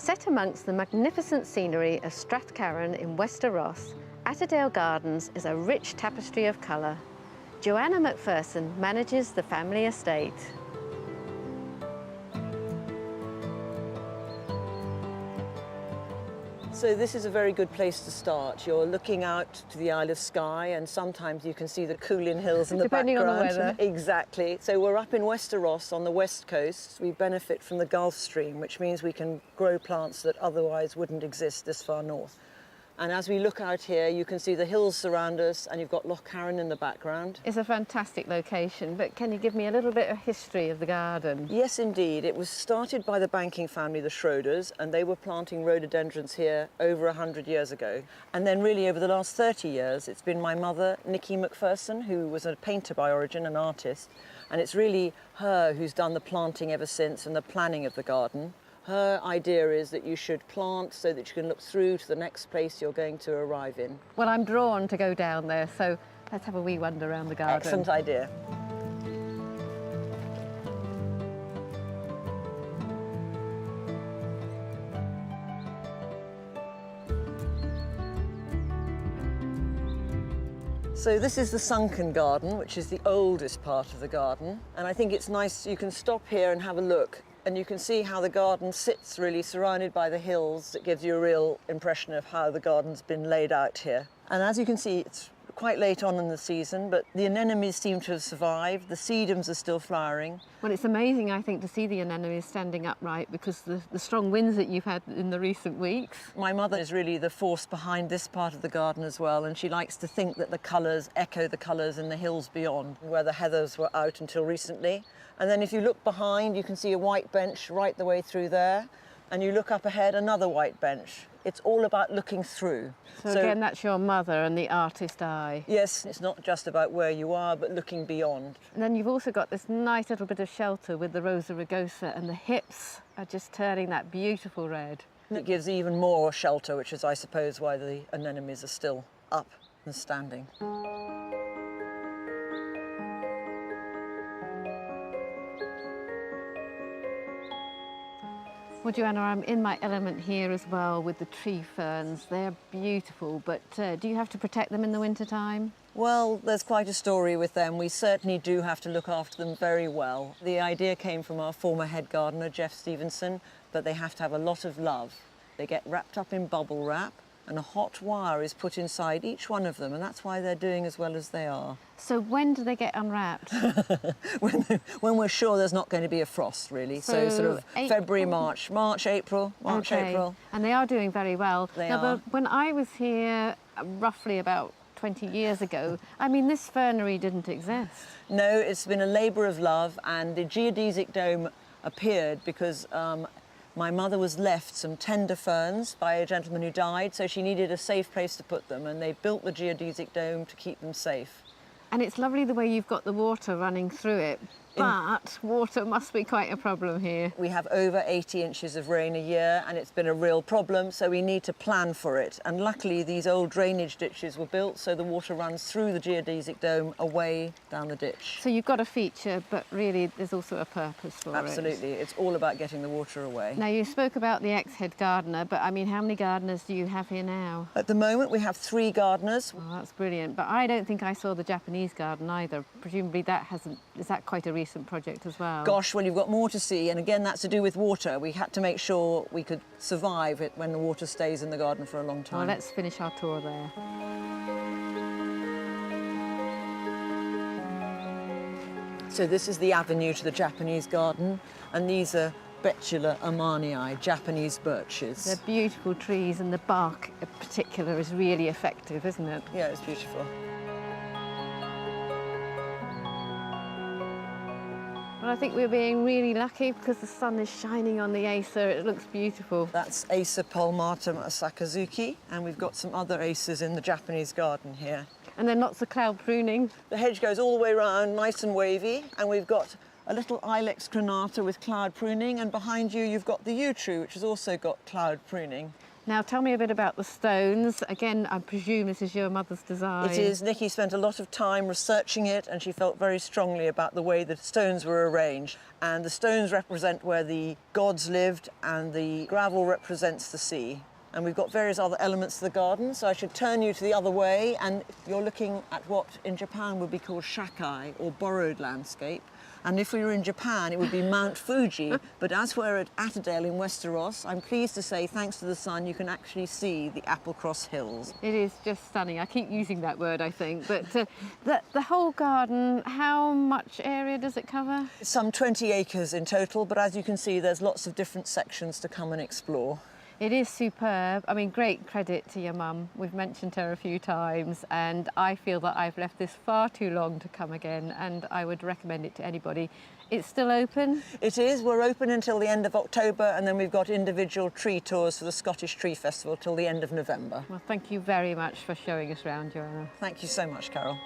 Set amongst the magnificent scenery of Strathcarron in Wester Ross, Attadale Gardens is a rich tapestry of colour. Joanna McPherson manages the family estate. So this is a very good place to start. You're looking out to the Isle of Skye, and sometimes you can see the Coolin Hills in the Depending background. on the weather. Exactly. So we're up in Wester Ross on the west coast. We benefit from the Gulf Stream, which means we can grow plants that otherwise wouldn't exist this far north. And as we look out here, you can see the hills surround us, and you've got Loch Carron in the background. It's a fantastic location, but can you give me a little bit of history of the garden? Yes, indeed. It was started by the banking family, the Schroders, and they were planting rhododendrons here over 100 years ago. And then really over the last 30 years, it's been my mother, Nikki McPherson, who was a painter by origin, an artist, and it's really her who's done the planting ever since and the planning of the garden. Her idea is that you should plant so that you can look through to the next place you're going to arrive in. Well, I'm drawn to go down there, so let's have a wee wander around the garden. Excellent idea. So this is the sunken garden, which is the oldest part of the garden. And I think it's nice, you can stop here and have a look. And you can see how the garden sits really surrounded by the hills. It gives you a real impression of how the garden's been laid out here. And as you can see, it's quite late on in the season, but the anemones seem to have survived. The sedums are still flowering. Well, it's amazing, I think, to see the anemones standing upright because the strong winds that you've had in the recent weeks. My mother is really the force behind this part of the garden as well, and she likes to think that the colours echo the colours in the hills beyond, where the heathers were out until recently. And then if you look behind, you can see a white bench right the way through there, and you look up ahead, another white bench. It's all about looking through. So again, that's your mother and the artist eye. Yes, it's not just about where you are, but looking beyond. And then you've also got this nice little bit of shelter with the Rosa rugosa, and the hips are just turning that beautiful red. It gives even more shelter, which is, I suppose, why the anemones are still up and standing. Well, Joanna, I'm in my element here as well with the tree ferns. They're beautiful, but do you have to protect them in the winter time? Well, there's quite a story with them. We certainly do have to look after them very well. The idea came from our former head gardener, Jeff Stevenson, but they have to have a lot of love. They get wrapped up in bubble wrap, and a hot wire is put inside each one of them, and that's why they're doing as well as they are. So when do they get unwrapped? when we're sure there's not going to be a frost, really. So sort of February, March, April. And they are doing very well. They now, are. But when I was here roughly about 20 years ago, I mean, this fernery didn't exist. No, it's been a labour of love, and the geodesic dome appeared because my mother was left some tender ferns by a gentleman who died, so she needed a safe place to put them, and they built the geodesic dome to keep them safe. And it's lovely the way you've got the water running through it, but water must be quite a problem here. We have over 80 inches of rain a year, and it's been a real problem, so we need to plan for it. And luckily, these old drainage ditches were built, so the water runs through the geodesic dome away down the ditch. So you've got a feature, but really there's also a purpose for it. Absolutely. It's all about getting the water away. Now, you spoke about the ex-head gardener, but I mean, how many gardeners do you have here now? At the moment, we have 3 gardeners. Oh, that's brilliant. But I don't think I saw the Japanese garden either. Presumably that hasn't... Is that quite a recent project as well? Gosh, well, you've got more to see, and again, that's to do with water. We had to make sure we could survive it when the water stays in the garden for a long time. Well, let's finish our tour there. So this is the avenue to the Japanese garden, and these are Betula Armanii, Japanese birches. They're beautiful trees, and the bark in particular is really effective, isn't it? Yeah, it's beautiful. Well, I think we're being really lucky because the sun is shining on the Acer. It looks beautiful. That's Acer palmatum Sakazuki, and we've got some other acers in the Japanese garden here. And then lots of cloud pruning. The hedge goes all the way around, nice and wavy, and we've got a little Ilex crenata with cloud pruning, and behind you you've got the yew tree, which has also got cloud pruning. Now tell me a bit about the stones. Again, I presume this is your mother's design. It is. Nikki spent a lot of time researching it, and she felt very strongly about the way the stones were arranged. And the stones represent where the gods lived, and the gravel represents the sea. And we've got various other elements to the garden, so I should turn you to the other way, and you're looking at what in Japan would be called shakai, or borrowed landscape. And if we were in Japan, it would be Mount Fuji. But as we're at Attadale in Westeros, I'm pleased to say, thanks to the sun, you can actually see the Applecross Hills. It is just stunning. I keep using that word, I think. But the whole garden, how much area does it cover? It's some 20 acres in total, but as you can see, there's lots of different sections to come and explore. It is superb. I mean, great credit to your mum. We've mentioned her a few times, and I feel that I've left this far too long to come again, and I would recommend it to anybody. It's still open? It is. We're open until the end of October, and then we've got individual tree tours for the Scottish Tree Festival till the end of November. Well, thank you very much for showing us around, Joanna. Thank you so much, Carol.